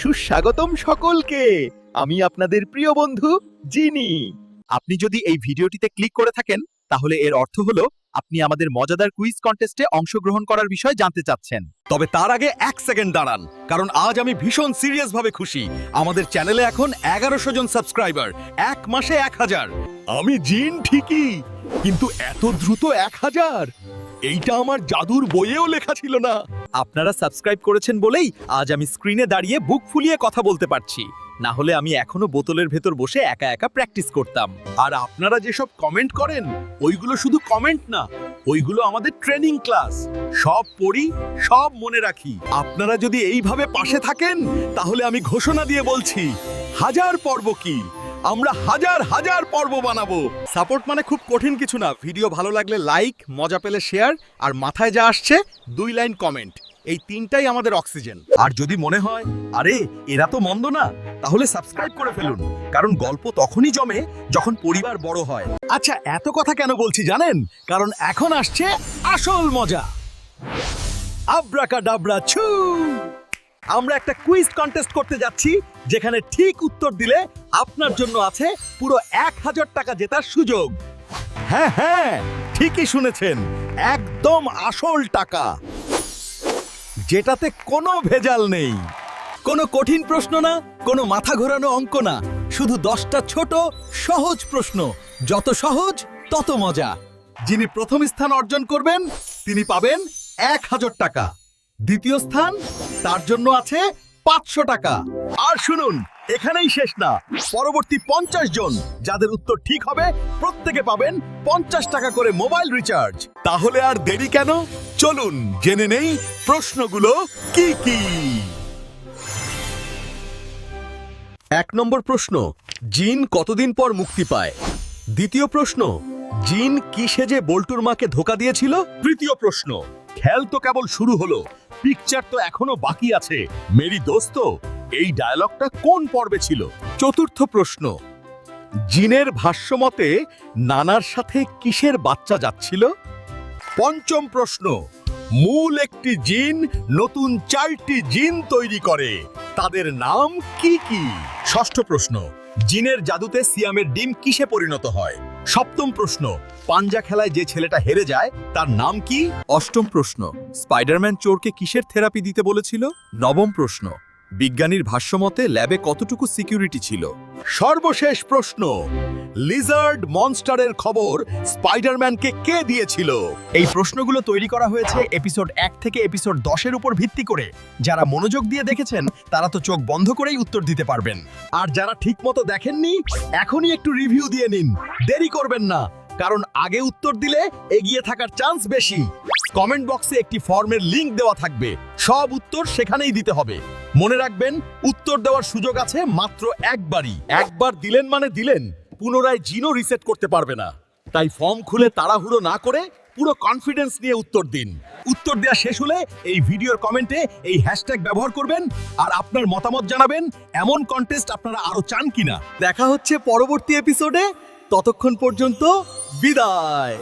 সুস্বাগতম সকলকে। আমি আপনাদের প্রিয় বন্ধু জিনি। আপনি যদি এই ভিডিওটিতে ক্লিক করে থাকেন তাহলে এর অর্থ হলো আপনি আমাদের মজাদার কুইজ কন্টেস্টে অংশগ্রহণ করার বিষয়ে জানতে চাচ্ছেন। তবে তার আগে 1 সেকেন্ড দাঁড়ান, কারণ আজ আমি ভীষণ সিরিয়াস ভাবে খুশি। আমাদের চ্যানেলে এখন 1100 জন সাবস্ক্রাইবার, এক মাসে 1000। আমি জিন ঠিকই, কিন্তু এত দ্রুত 1000 এইটা আমার জাদুর বইয়েও লেখা ছিল না। আপনারা সাবস্ক্রাইব করেছেন বলেই আজ আমি স্ক্রিনে দাঁড়িয়ে বুক ফুলিয়ে কথা বলতে পারছি। না হলে আমি এখনো বোতলের ভেতর বসে একা একা প্র্যাকটিস করতাম। আর আপনারা যেসব কমেন্ট করেন ওইগুলো শুধু কমেন্ট না, ওইগুলো আমাদের ট্রেনিং ক্লাস। সব পড়ি, সব মনে রাখি। আপনারা যদি এইভাবে পাশে থাকেন তাহলে আমি ঘোষণা দিয়ে বলছি, 1000 পর্ব কি, আমরা হাজার হাজার পর্ব বানাবো। সাপোর্ট মানে খুব কঠিন কিছু না। ভিডিও ভালো লাগলে লাইক, মজা পেলে শেয়ার, আর মাথায় যা আসছে 2 লাইন কমেন্ট। এই 3টাই আমাদের অক্সিজেন। আর যদি মনে হয় আরে এরা তো মন্দ না, তাহলে সাবস্ক্রাইব করে ফেলুন, কারণ গল্প তখনই জমে যখন পরিবার বড় হয়। আচ্ছা, এত কথা কেন বলছি জানেন? কারণ এখন আসছে আসল মজা। আব্রাকাডাব্রা ছু! আমরা একটা কুইজ কন্টেস্ট করতে যাচ্ছি, যেখানে ঠিক উত্তর দিলে আপনার জন্য আছে পুরো 1000 টাকা জেতার সুযোগ। হ্যাঁ হ্যাঁ, ঠিকই শুনেছেন, একদম আসল টাকা, যেটাতে কোনো ভেজাল নেই। কোনো কঠিন প্রশ্ন না, কোনো মাথা ঘোরানো অঙ্ক না, শুধু 10টা ছোট সহজ প্রশ্ন। যত সহজ তত মজা। যিনি প্রথম স্থান অর্জন করবেন তিনি পাবেন 1000 টাকা। দ্বিতীয় স্থান, তার জন্য আছে 500 টাকা। আর শুনুন, এখানেই শেষ না। পরবর্তী 50 জন যাদের উত্তর ঠিক হবে প্রত্যেকে পাবেন 50 টাকা করে মোবাইল রিচার্জ। তাহলে আর দেরি কেন, চলুন জেনে নেই প্রশ্নগুলো কি কি। 1 নম্বর প্রশ্ন, জিন কতদিন পর মুক্তি পায়? দ্বিতীয় প্রশ্ন, জিন কি সেজে বল্টুর মাকে ধোকা দিয়েছিল? তৃতীয় প্রশ্ন, খেল তো কেবল শুরু হলো, পিকচার তো এখনো বাকি আছে, মেরি দোস্ত এই ডায়লগটা কোন পর্বে ছিল? চতুর্থ প্রশ্ন, জিনের ভাষ্যমতে নানার সাথে কিসের বাচ্চা যাচ্ছিল? পঞ্চম প্রশ্ন, মূল একটি জিন নতুন 4টি জিন তৈরি করে, তাদের নাম কি কি? ষষ্ঠ প্রশ্ন, জিনের জাদুতে সিয়ামের ডিম কিসে পরিণত হয়? সপ্তম প্রশ্ন, পাঞ্জা খেলায় যে ছেলেটা হেরে যায় তার নাম কি? অষ্টম প্রশ্ন, স্পাইডারম্যান চোরকে কিসের থেরাপি দিতে বলেছিল? নবম প্রশ্ন, বিজ্ঞানীর ভাষ্যমতে ল্যাবে কতটুকু সিকিউরিটি ছিল? সর্বশেষ প্রশ্ন, লিজার্ড মনস্টারের খবর স্পাইডারম্যানকে কে দিয়েছিল? এই প্রশ্নগুলো তৈরি করা হয়েছে এপিসোড 1 থেকে এপিসোড 10-এর উপর ভিত্তি করে। যারা মনোযোগ দিয়ে দেখেছেন তারা তো চোখ বন্ধ করেই উত্তর দিতে পারবেন। আর যারা ঠিকমতো দেখেননি এখনই একটু রিভিউ দিয়ে নিন, দেরি করবেন না, কারণ আগে উত্তর দিলে এগিয়ে থাকার চান্স বেশি। কমেন্ট বক্সে একটি ফর্মের লিংক দেওয়া থাকবে, সব উত্তর সেখানেই দিতে হবে। মনে রাখবেন, উত্তর দেওয়ার সুযোগ আছে মাত্র একবারই। একবার দিলেন মানে দিলেন, পুনরায় জিনও রিসেট করতে পারবে না। তাই ফর্ম খুলে তাড়াহুড়ো না করে পুরো কনফিডেন্স নিয়ে উত্তর দিন। উত্তর দেওয়া শেষ হলে এই ভিডিওর কমেন্টে এই হ্যাশট্যাগ ব্যবহার করবেন আর আপনার মতামত জানাবেন এমন কন্টেস্ট আপনারা আরো চান কিনা। দেখা হচ্ছে পরবর্তী এপিসোডে। ততক্ষণ পর্যন্ত বিদায়।